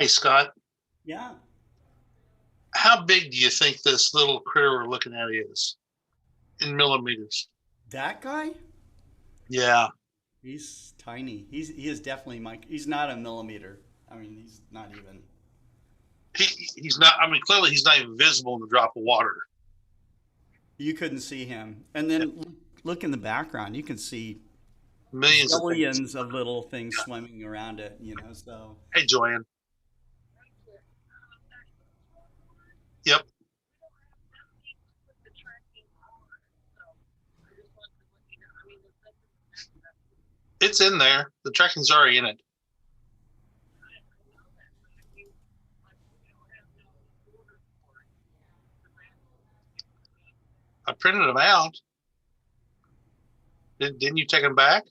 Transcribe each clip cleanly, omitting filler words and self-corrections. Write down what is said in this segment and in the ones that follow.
Hey, Scott, Yeah, how big do you think this little critter we're looking at is in millimeters? that guy, Yeah, he's tiny. He is definitely he's not a millimeter. I mean, he's not even. he, he's not. I mean, clearly he's not even visible in the drop of water. You couldn't see him. And then look in the background. You can see Millions of things. zillions of little things swimming around it. So Hey, Joanne. Yep, it's in there. The tracking's already in it. I printed them out. Didn't you take them back?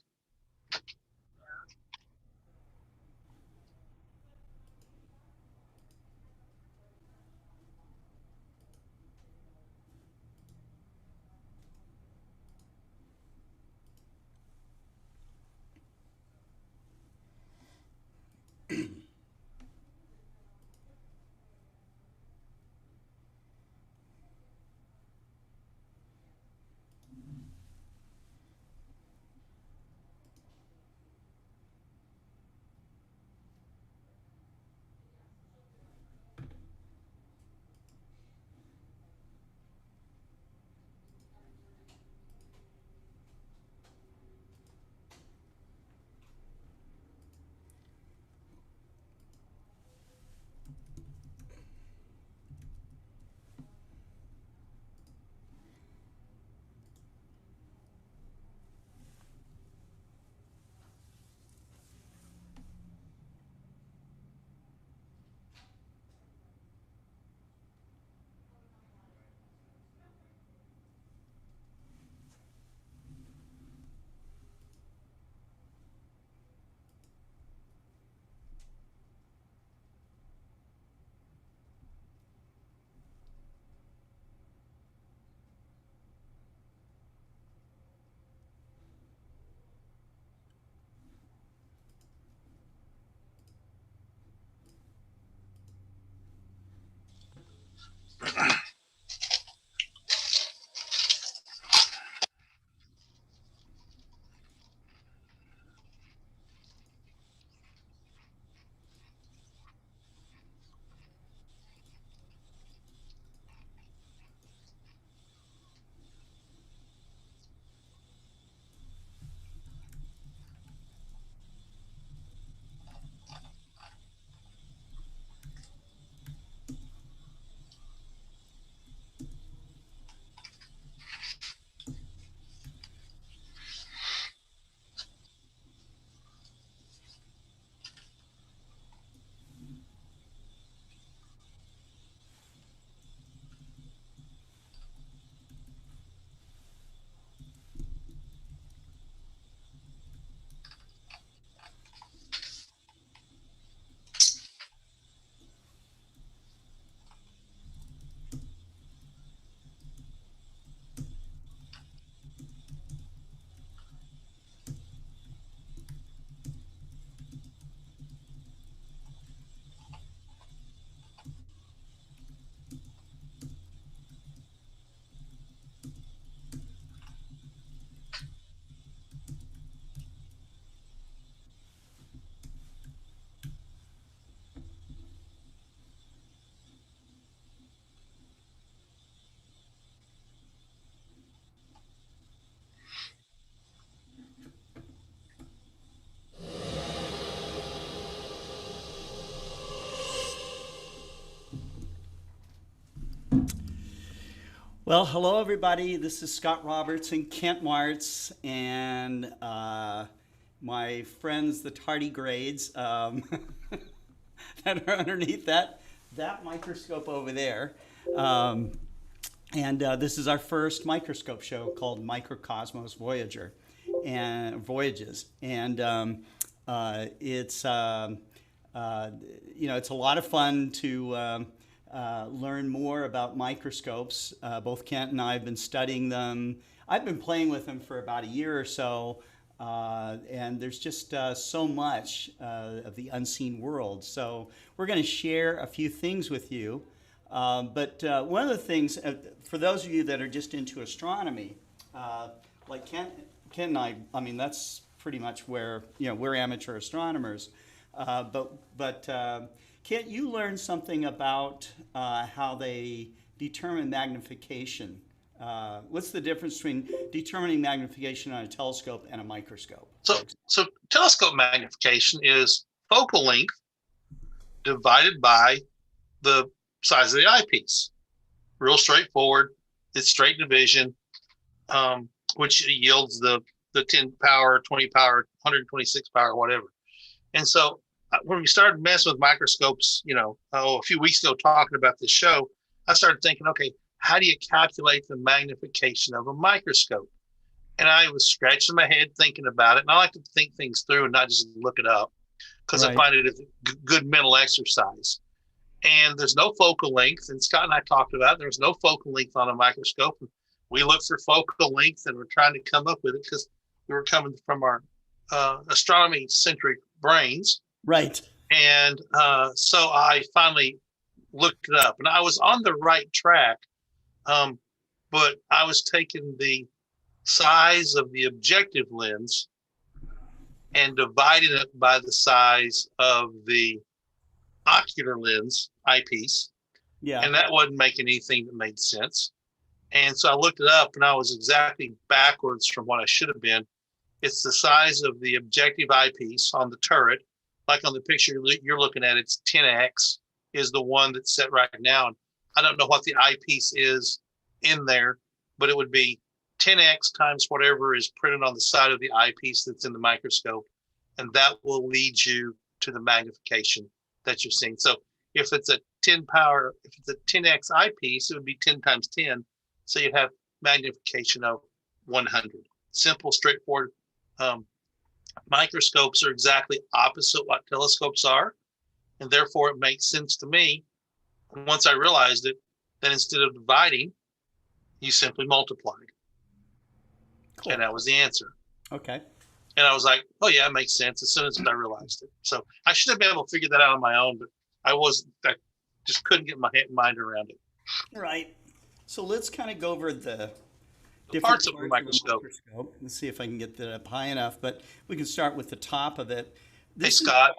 well, hello everybody. This is Scott Roberts and Kent Martz, and my friends, the tardigrades, that are underneath that microscope over there. Um, and This is our first microscope show called Microcosmos Voyager and Voyages, and it's uh, it's a lot of fun to learn more about microscopes. Both Kent and I have been studying them. I've been playing with them for about a year or so. And there's just so much of the unseen world. So we're going to share a few things with you. But one of the things, for those of you that are just into astronomy, like Ken and I mean, that's pretty much where, we're amateur astronomers. But Kent, you learned something about how they determine magnification. What's the difference between determining magnification on a telescope and a microscope? So telescope magnification is focal length divided by the size of the eyepiece. Real straightforward. It's straight division, which yields the 10 power, 20 power, 126 power, whatever. And so when we started messing with microscopes, a few weeks ago talking about this show, I started thinking, okay, how do you calculate the magnification of a microscope? And I was scratching my head thinking about it. And I like to think things through and not just look it up, because I find it a good mental exercise. And there's no focal length. And Scott and I talked about it. There's no focal length on a microscope. We looked for focal length and we're trying to come up with it because we were coming from our astronomy-centric brains. Right. And so I finally looked it up. And I was on the right track, but I was taking the size of the objective lens and dividing it by the size of the ocular lens eyepiece. Yeah. And that wasn't making anything that made sense. And so I looked it up and I was exactly backwards from what I should have been. It's the size of the objective eyepiece on the turret. Like on the picture you're looking at, it's 10x is the one that's set right now. And I don't know what the eyepiece is in there, but it would be 10x times whatever is printed on the side of the eyepiece that's in the microscope. And that will lead you to the magnification that you're seeing. So if it's a 10x eyepiece, it would be 10 times 10. So you have magnification of 100. Simple, straightforward. Microscopes are exactly opposite what telescopes are. And therefore it makes sense to me. Once I realized it, then instead of dividing, you simply multiplied. Cool. And that was the answer. Okay. And I was like, oh yeah, it makes sense as soon as I realized it. So I should have been able to figure that out on my own, but I just couldn't get my mind around it. Right. So let's kind of go over the different parts of the microscope. Let's see if I can get that up high enough, but we can start with the top of it. Hey, Scott.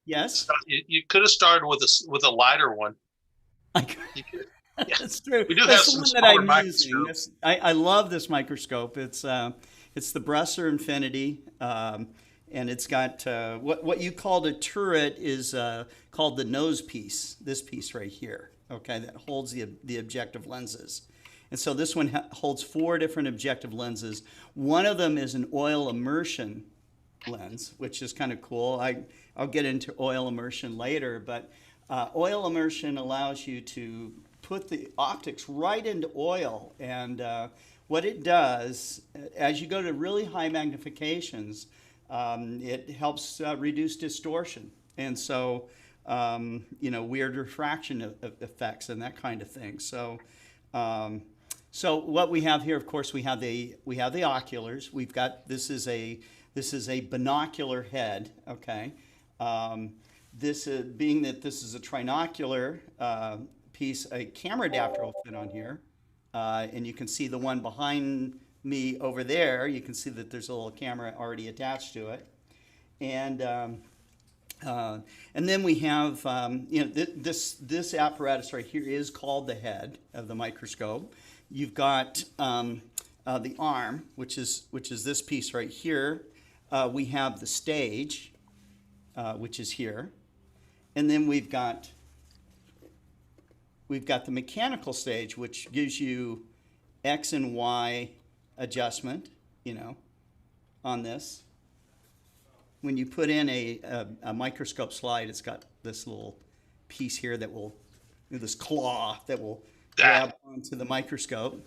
Yes? Scott, you could have started with a lighter one. Yeah. That's true. We do have some smaller microscopes. I love this microscope. It's the Brussel Infinity, and it's got what you called a turret is called the nose piece. This piece right here, okay, that holds the objective lenses. And so this one holds 4 different objective lenses. One of them is an oil immersion lens, which is kind of cool. I'll get into oil immersion later, but oil immersion allows you to put the optics right into oil. And what it does, as you go to really high magnifications, it helps reduce distortion. And so, weird refraction effects and that kind of thing. So, so what we have here, of course, we have the oculars. We've got this is a binocular head. Okay, this is being that this is a trinocular piece. A camera adapter will fit on here, and you can see the one behind me over there. You can see that there's a little camera already attached to it, and then we have this apparatus right here is called the head of the microscope. You've got the arm, which is this piece right here. We have the stage, which is here, and then we've got the mechanical stage, which gives you X and Y adjustment, on this. When you put in a microscope slide, it's got this little piece here that will, this claw that will grab onto the microscope.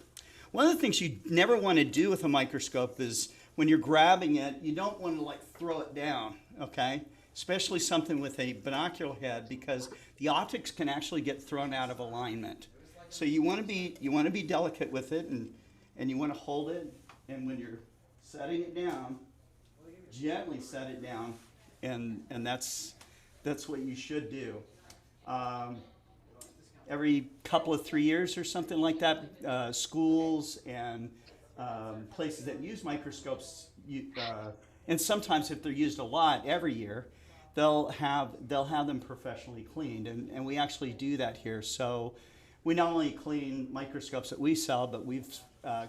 One of the things you never want to do with a microscope is when you're grabbing it, you don't want to throw it down, okay? Especially something with a binocular head, because the optics can actually get thrown out of alignment. So you want to be delicate with it, and you want to hold it, and when you're setting it down, gently set it down, and that's what you should do. Every couple of 3 years or something like that, schools and places that use microscopes, and sometimes if they're used a lot, every year, they'll have them professionally cleaned, and we actually do that here. So we not only clean microscopes that we sell, but we've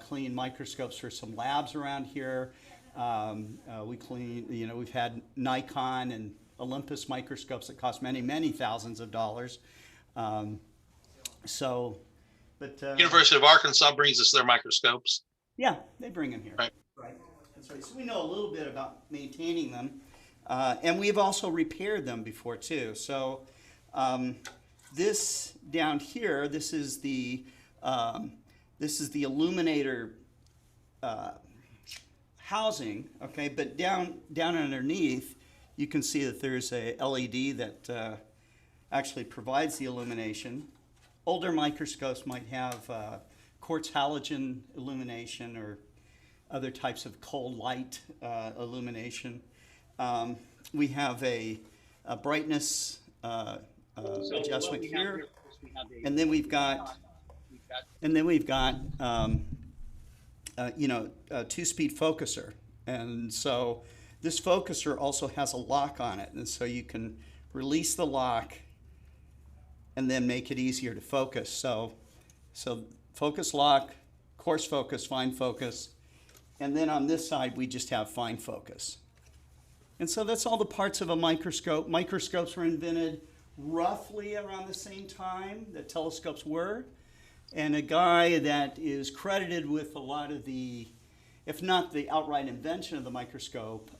cleaned microscopes for some labs around here. We clean, we've had Nikon and Olympus microscopes that cost many, many thousands of dollars. University of Arkansas brings us their microscopes. Yeah, they bring them here. Right. That's right. So we know a little bit about maintaining them, and we've also repaired them before too. So this down here, this is the illuminator housing. Okay, but down underneath, you can see that there's a LED that actually provides the illumination. Older microscopes might have quartz halogen illumination or other types of cold light illumination. We have a brightness adjustment here, and then we've got a two-speed focuser, and so this focuser also has a lock on it, and so you can release the lock and then make it easier to focus. So focus lock, coarse focus, fine focus, and then on this side we just have fine focus. And so that's all the parts of a microscope. Microscopes were invented roughly around the same time that telescopes were, and a guy that is credited with a lot of the, if not the outright invention of the microscope,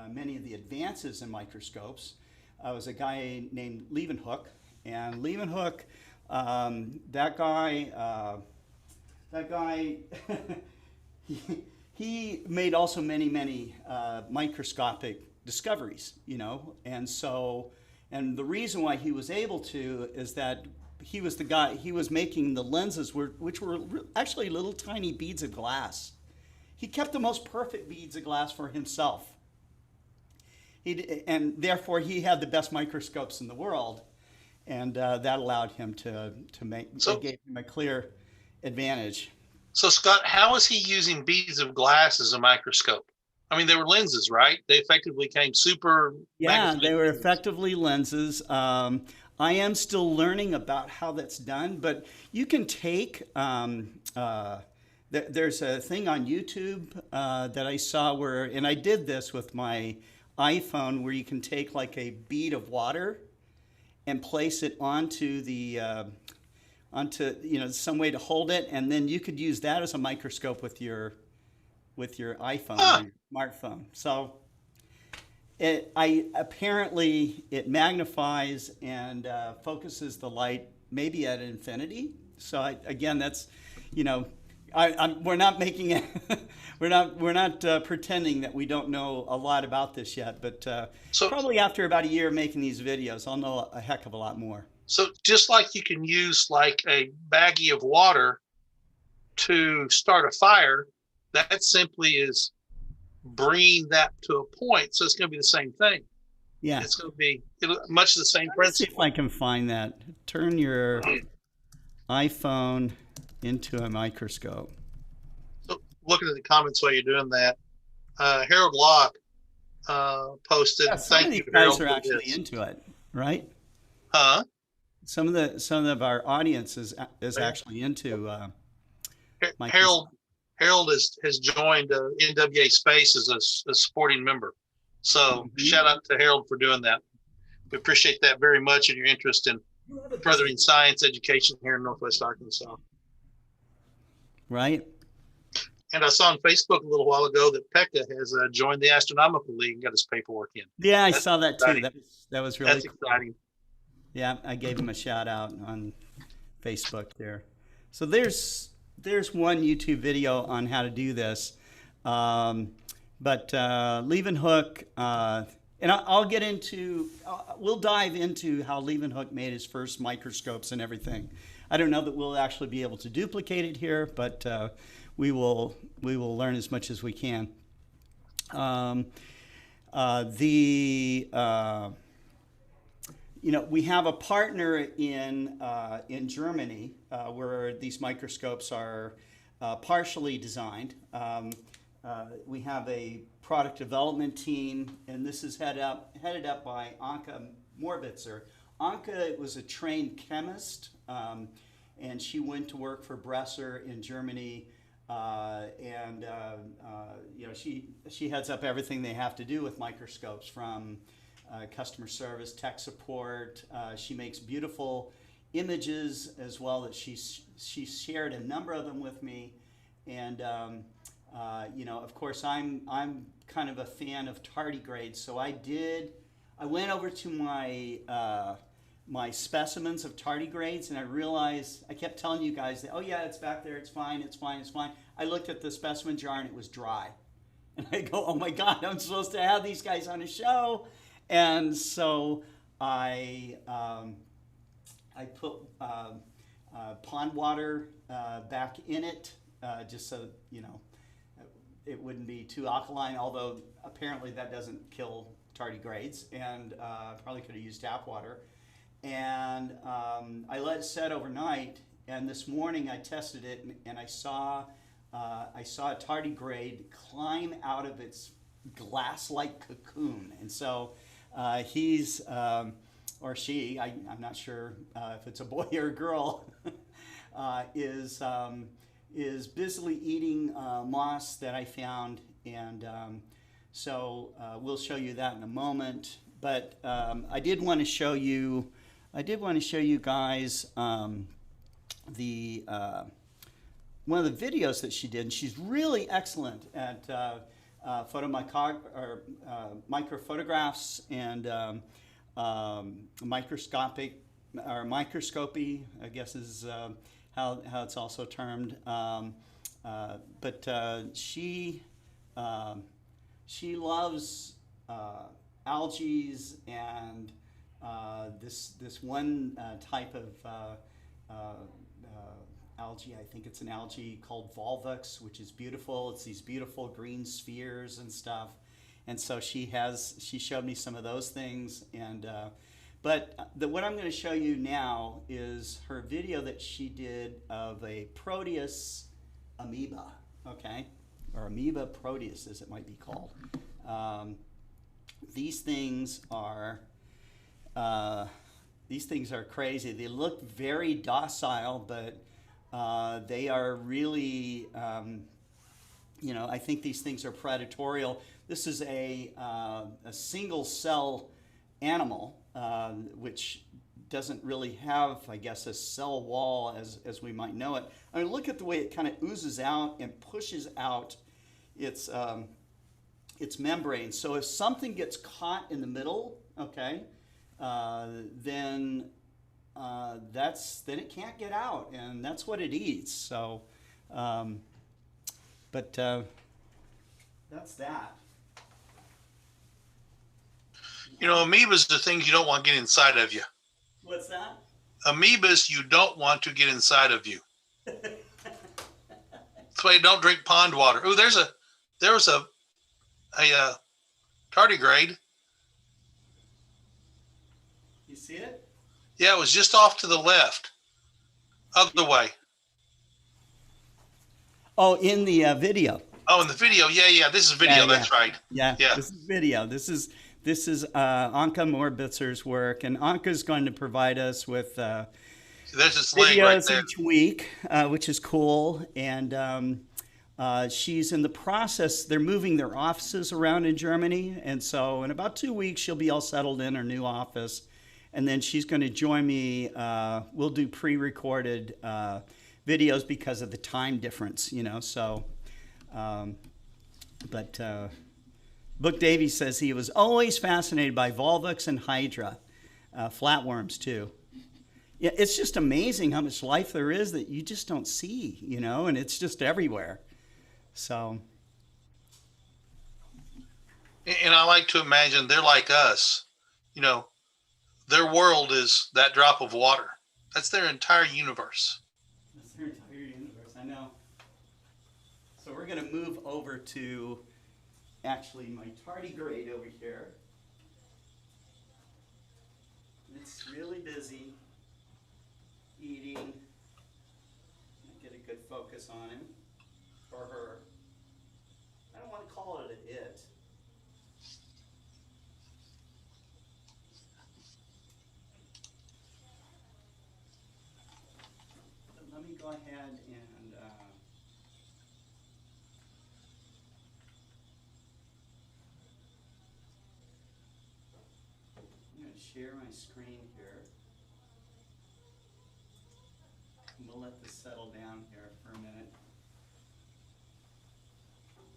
many of the advances in microscopes, was a guy named Leeuwenhoek. And Leeuwenhoek, that guy, he made also many microscopic discoveries, and so, and the reason why he was able to is that he was the guy, he was making the lenses which were actually little tiny beads of glass. He kept the most perfect beads of glass for himself. And therefore he had the best microscopes in the world. And that allowed him to make, it gave him a clear advantage. So Scott, how is he using beads of glass as a microscope? I mean, they were lenses, right? They effectively came super. Yeah, they were effectively lenses. I am still learning about how that's done, but you can take, there's a thing on YouTube that I saw where, and I did this with my iPhone, where you can take like a bead of water and place it onto the some way to hold it, and then you could use that as a microscope with your iPhone or your smartphone. So apparently it magnifies and focuses the light maybe at infinity. So again, that's we're not making it. we're not pretending that we don't know a lot about this yet, but so probably after about a year of making these videos, I'll know a heck of a lot more. So just like you can use like a baggie of water to start a fire, that simply is bringing that to a point. So it's going to be the same thing. Yeah, it's going to be much the same principle. Let's see if I can find that. Turn your iPhone into a microscope. So looking at the comments while you're doing that, Harold Locke posted. Yeah, some of these guys are actually into it, right? Huh? Some of our audience is actually into Harold has joined NWA Space as a supporting member. So shout out to Harold for doing that. We appreciate that very much and your interest in furthering science education here in Northwest Arkansas. Right. And I saw on Facebook a little while ago that Pekka has joined the Astronomical League and got his paperwork in. Yeah, I saw that too. That was really That's exciting. Yeah, I gave him a shout out on Facebook there. So there's one YouTube video on how to do this. But Leeuwenhoek, and I'll get into, we'll dive into how Leeuwenhoek made his first microscopes and everything. I don't know that we'll actually be able to duplicate it here, but we will learn as much as we can. Um, we have a partner in Germany where these microscopes are partially designed. We have a product development team, and this is headed up by Anke Morbitzer. Anke was a trained chemist, and she went to work for Brussel in Germany. She heads up everything they have to do with microscopes, from customer service, tech support. She makes beautiful images as well that she shared a number of them with me. And of course, I'm kind of a fan of tardigrade, so I went over to my specimens of tardigrades, and I realized, I kept telling you guys that, oh yeah, it's back there, it's fine, it's fine, it's fine. I looked at the specimen jar and it was dry. And I go, oh my God, I'm supposed to have these guys on a show. And so I put pond water back in it, just so, it wouldn't be too alkaline, although apparently that doesn't kill tardigrades, and probably could have used tap water. And I let it set overnight, and this morning I tested it, and I saw a tardigrade climb out of its glass-like cocoon. And so he's, or she, I'm not sure if it's a boy or a girl, is busily eating moss that I found, and so we'll show you that in a moment. But I did want to show you guys one of the videos that she did. And she's really excellent at microphotographs and microscopy, I guess is how it's also termed. But she loves algae and this one type of algae. I think it's an algae called Volvox, which is beautiful. It's these beautiful green spheres and stuff. And so she showed me some of those things. And what I'm going to show you now is her video that she did of a Proteus amoeba, okay, or Amoeba Proteus, as it might be called. These things are crazy. They look very docile, but they are really, I think these things are predatorial. This is a single cell animal, which doesn't really have, I guess, a cell wall as we might know it. I mean, look at the way it kind of oozes out and pushes out its membrane. So if something gets caught in the middle, okay, then it can't get out, and that's what it eats. So, that's that. Amoebas are things you don't want to get inside of you. What's that? Amoebas you don't want to get inside of you. That's why you don't drink pond water. Oh, there was a tardigrade. You see it? Yeah, it was just off to the left, other way. Oh, in the video. Oh, in the video. Yeah. This is video. Yeah. That's right. Yeah. This is video. This is Anke Morbitzer's work, and Anke's going to provide us with there's this leg videos right there. each week, which is cool. And she's in the process. They're moving their offices around in Germany, and so in about 2 weeks she'll be all settled in her new office, and then she's going to join me. We'll do pre-recorded videos because of the time difference, So, Book Davies says he was always fascinated by Volvox and Hydra, flatworms too. Yeah, it's just amazing how much life there is that you just don't see, and it's just everywhere. So. And I like to imagine they're like us. Their world is that drop of water. That's their entire universe. That's their entire universe, I know. So we're going to move over to actually my tardigrade over here. It's really busy eating. Get a good focus on him or her. I don't want to call it an it. But let me go ahead and I'm going to share my screen here. And we'll let this settle down here for a minute.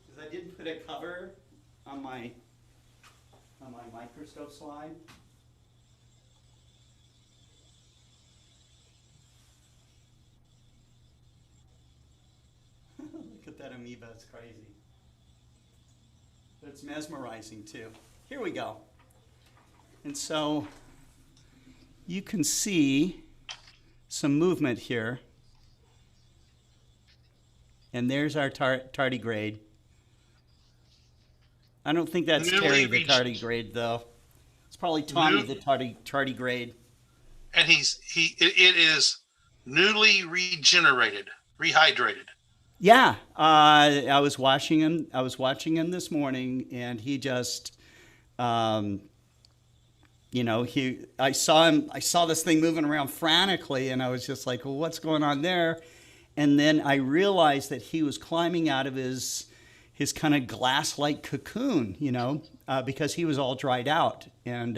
Because I didn't put a cover on my microscope slide. Look at that amoeba, it's crazy. But it's mesmerizing too. Here we go. And so you can see some movement here. And there's our tardigrade. I don't think that's Terry the tardigrade though. It's probably Tommy the tardigrade. And it is newly regenerated, rehydrated. Yeah, I was watching him. I was watching him this morning, and he just, I saw him. I saw this thing moving around frantically, and I was just like, "Well, what's going on there?" And then I realized that he was climbing out of his kind of glass-like cocoon, because he was all dried out. And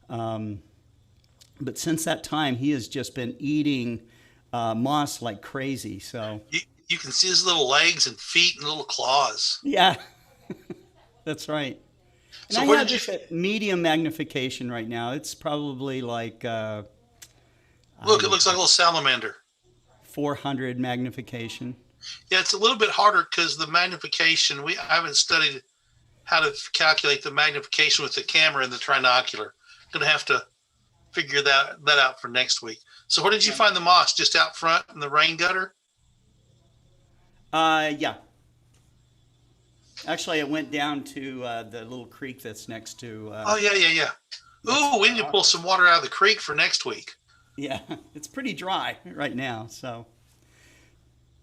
but since that time, he has just been eating moss like crazy. So. You can see his little legs and feet and little claws. Yeah, that's right. And so I have this at medium magnification right now. It's probably like... Look, it looks like a little salamander. 400 magnification. Yeah, it's a little bit harder because the magnification, I haven't studied how to calculate the magnification with the camera and the trinocular. Going to have to figure that out for next week. So where did you find the moss? Just out front in the rain gutter? Yeah. Actually, I went down to the little creek that's next to... oh, yeah. Ooh, we need to pull some water out of the creek for next week. Yeah, it's pretty dry right now, so...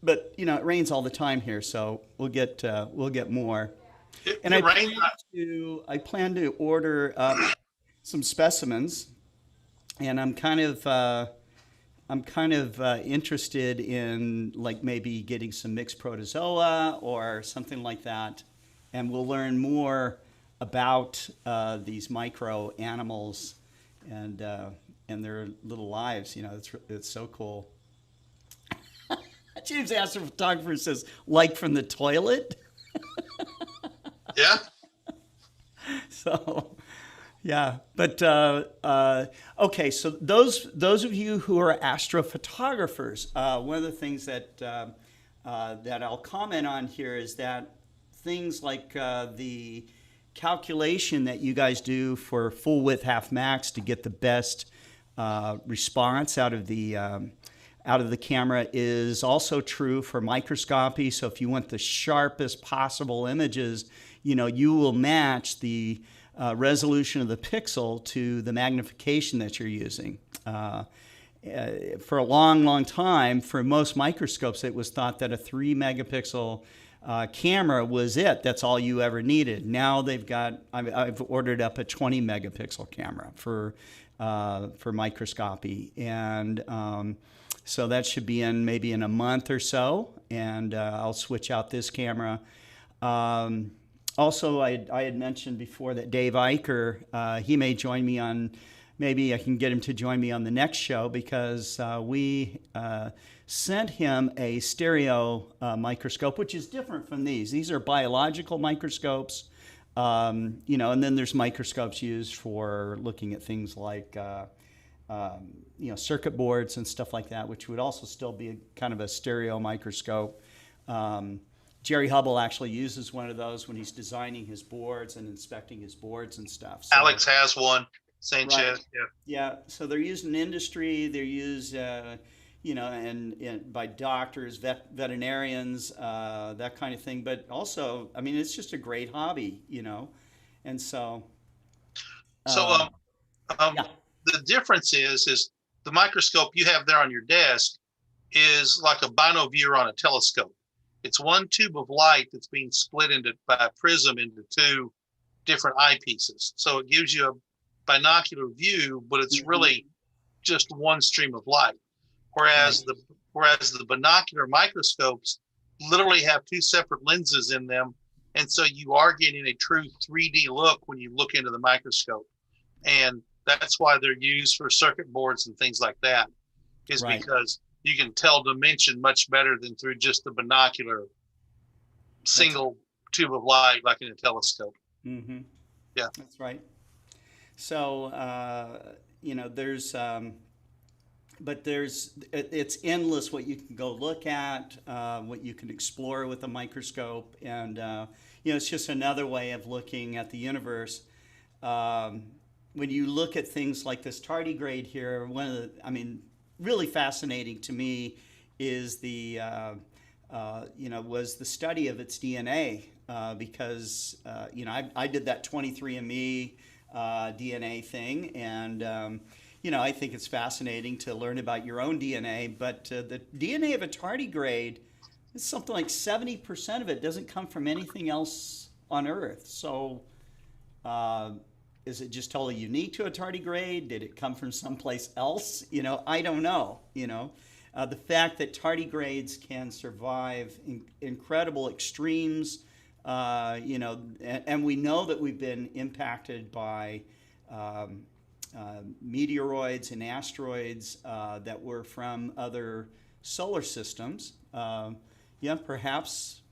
But, it rains all the time here, so we'll get more. I plan to order some specimens, and I'm kind of interested in like maybe getting some mixed protozoa or something like that, and we'll learn more about these micro animals and their little lives. It's so cool. James Astrophotographer says, like from the toilet. Yeah. So. Yeah, but okay. So those of you who are astrophotographers, one of the things that I'll comment on here is that things like the calculation that you guys do for full width half max to get the best response out of the camera is also true for microscopy. So if you want the sharpest possible images, you will match the resolution of the pixel to the magnification that you're using. For a long time, for most microscopes, it was thought that a 3 megapixel camera was it. That's all you ever needed. Now I've ordered up a 20 megapixel camera for microscopy, and so that should be in maybe in a month or so, and I'll switch out this camera. Also, I had mentioned before that Dave Eicher, he may join me on, maybe I can get him to join me on the next show, because we sent him a stereo microscope, which is different from these. These are biological microscopes, and then there's microscopes used for looking at things like, circuit boards and stuff like that, which would also still be kind of a stereo microscope. Jerry Hubble actually uses one of those when he's designing his boards and inspecting his boards and stuff. So, Alex has one. Sanchez. Right. Yeah. So they're used in industry. They're used, and by doctors, veterinarians, that kind of thing. But also, I mean, it's just a great hobby, and so So uh, yeah, the difference is the microscope you have there on your desk is like a binoviewer on a telescope. It's one tube of light that's being split into by a prism into two different eyepieces. So it gives you a binocular view, but it's really just one stream of light. Whereas right, the binocular microscopes literally have two separate lenses in them, and so you are getting a true 3D look when you look into the microscope. And that's why they're used for circuit boards and things like that, is right. because you can tell dimension much better than through just the binocular That's single tube of light like in a telescope. mm-hmm. Yeah. That's right. So there's but it's endless what you can go look at, what you can explore with a microscope, and it's just another way of looking at the universe. When you look at things like this tardigrade here, really fascinating to me is was the study of its DNA, because I did that 23andMe DNA thing, and I think it's fascinating to learn about your own DNA. But the DNA of a tardigrade is something like 70% of it doesn't come from anything else on Earth. So is it just totally unique to a tardigrade? Did it come from someplace else? I don't know. The fact that tardigrades can survive incredible extremes, and we know that we've been impacted by meteoroids and asteroids that were from other solar systems. Perhaps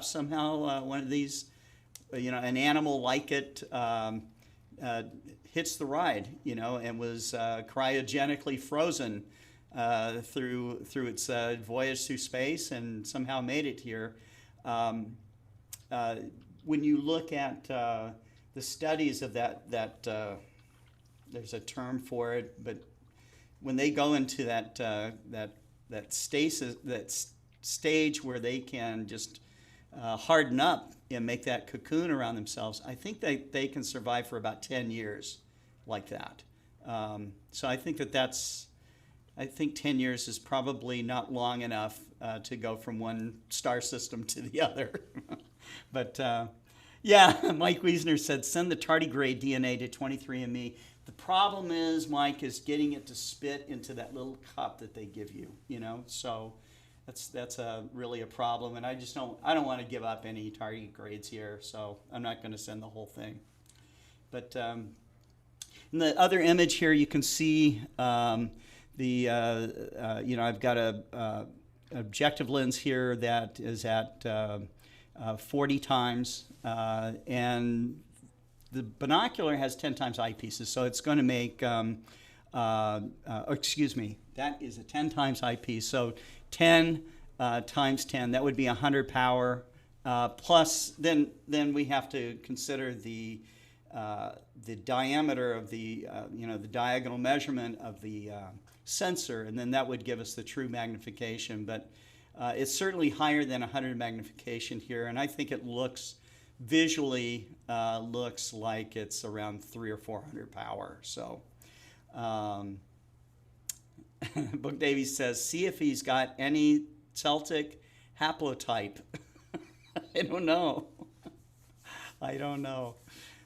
somehow one of these, an animal like it hits the ride, and was cryogenically frozen through its voyage through space and somehow made it here. When you look at the studies of that there's a term for it, but when they go into that stasis, that stage where they can just harden up and make that cocoon around themselves, I think they can survive for about 10 years like that. So I think I think 10 years is probably not long enough to go from one star system to the other. But Mike Wiesner said, send the tardigrade DNA to 23andMe. The problem is, Mike, is getting it to spit into that little cup that they give you, so that's really a problem. And I don't want to give up any tardigrades here, so I'm not going to send the whole thing. But in the other image here, you can see I've got a objective lens here that is at 40 times, and the binocular has 10 times eyepieces, so it's going to make, excuse me, that is a 10 times eyepiece, so 10 times 10, that would be 100 power, plus then we have to consider the diameter of the diagonal measurement of the sensor, and then that would give us the true magnification. But it's certainly higher than 100 magnification here, and I think it visually looks like it's around 300 or 400 power. So Book Davies says, see if he's got any Celtic haplotype. I don't know.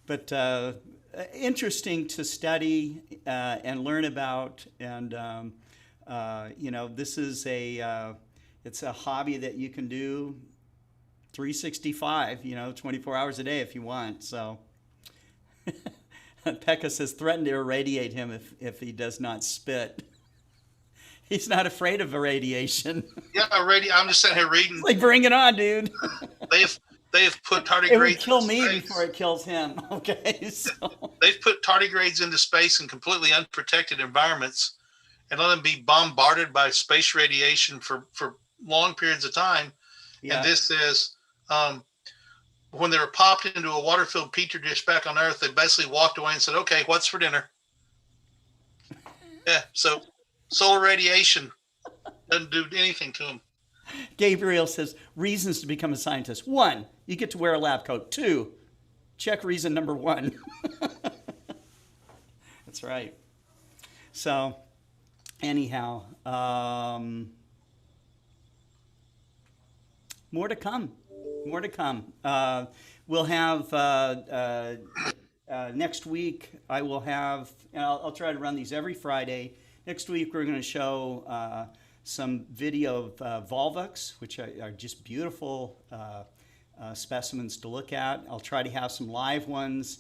But interesting to study and learn about. And, this is it's a hobby that you can do 365, 24 hours a day if you want. So Pekka says, threaten to irradiate him if he does not spit. He's not afraid of irradiation. Yeah, I'm just sitting here reading. It's like, bring it on, dude. They have put tardigrades. It would kill me before it kills him. Okay, so they've put tardigrades into space in completely unprotected environments and let them be bombarded by space radiation for long periods of time. Yeah. And this is when they were popped into a water-filled petri dish back on Earth, they basically walked away and said, "Okay, what's for dinner?" Yeah, so solar radiation Doesn't do anything to them. Gabriel says, reasons to become a scientist. 1, you get to wear a lab coat. 2, check reason number 1. That's right. So, anyhow, more to come. More to come. We'll have next week. I will have. And I'll try to run these every Friday. Next week we're going to show some video of Volvox, which are just beautiful specimens to look at. I'll try to have some live ones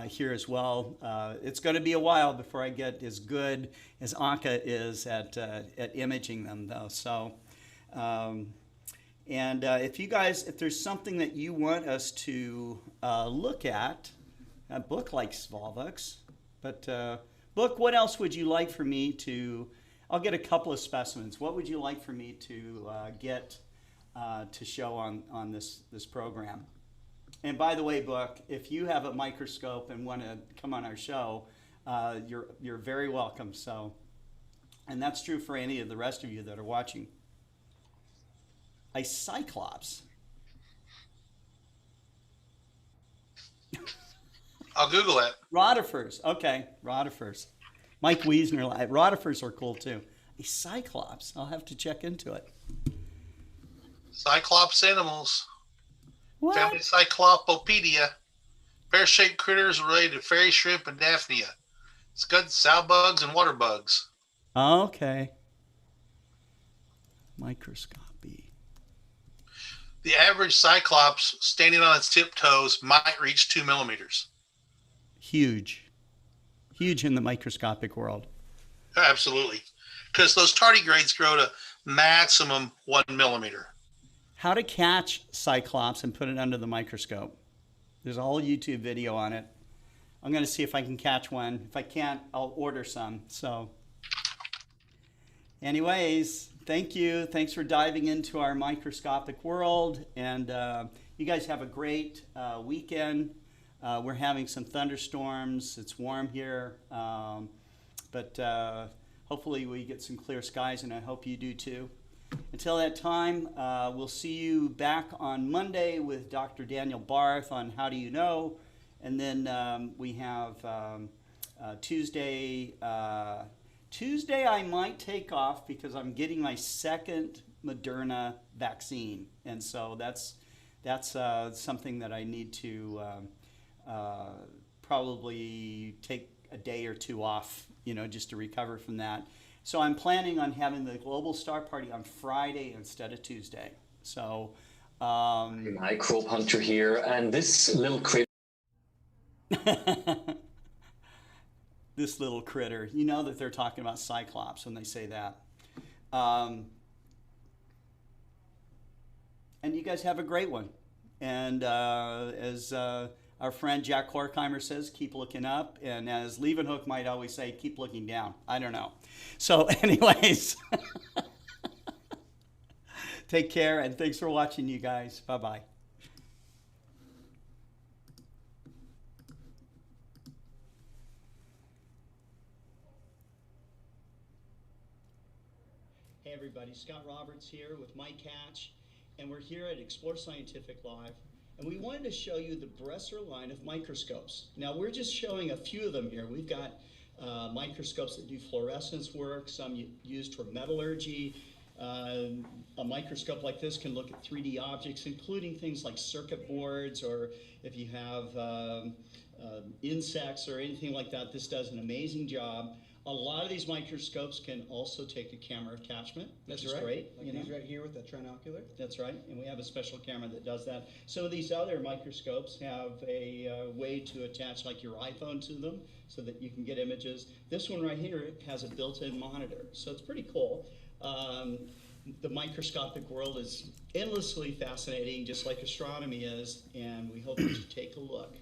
here as well. It's going to be a while before I get as good as Anka is at imaging them, though. So, if there's something that you want us to look at, Book likes Volvox, but Book, what else would you like for me to? I'll get a couple of specimens. What would you like for me to get to show on this program? And by the way, Book, if you have a microscope and want to come on our show, you're very welcome. So, and that's true for any of the rest of you that are watching. A cyclops. I'll Google it. Rotifers. Okay, rotifers. Mike Wiesner, rotifers are cool too. A cyclops. I'll have to check into it. Cyclops animals. What? Family Cyclopopedia. Pear-shaped critters related to fairy shrimp and daphnia. Scud, sow bugs, and water bugs. Okay. Microscopy. The average cyclops standing on its tiptoes might reach 2 millimeters. Huge. Huge in the microscopic world. Absolutely. Because those tardigrades grow to maximum 1 millimeter. How to catch cyclops and put it under the microscope. There's a whole YouTube video on it. I'm going to see if I can catch one. If I can't, I'll order some. So, anyways, thank you. Thanks for diving into our microscopic world. And you guys have a great weekend. We're having some thunderstorms. It's warm here. But hopefully we get some clear skies, and I hope you do too. Until that time, we'll see you back on Monday with Dr. Daniel Barth on How Do You Know? And then we have Tuesday. Tuesday I might take off because I'm getting my second Moderna vaccine. And so that's something that I need to probably take a day or two off, just to recover from that. So I'm planning on having the Global Star Party on Friday instead of Tuesday. So, Microbe Hunter here, and this little critter. This little critter. You know that they're talking about Cyclops when they say that. And you guys have a great one. And as our friend Jack Horkheimer says, keep looking up. And as Leeuwenhoek might always say, keep looking down. I don't know. So anyways, take care, and thanks for watching, you guys. Bye-bye. Hey everybody, Scott Roberts here with Mike Hatch, and we're here at Explore Scientific Live. And we wanted to show you the Brussel line of microscopes. Now we're just showing a few of them here. We've got microscopes that do fluorescence work, some used for metallurgy. A microscope like this can look at 3D objects, including things like circuit boards, or if you have insects or anything like that, this does an amazing job. A lot of these microscopes can also take a camera attachment, which is great. Like these right here with the trinocular. That's right, and we have a special camera that does that. Some of these other microscopes have a way to attach like your iPhone to them so that you can get images. This one right here has a built-in monitor, so it's pretty cool. The microscopic world is endlessly fascinating, just like astronomy is, and we hope that you take a look.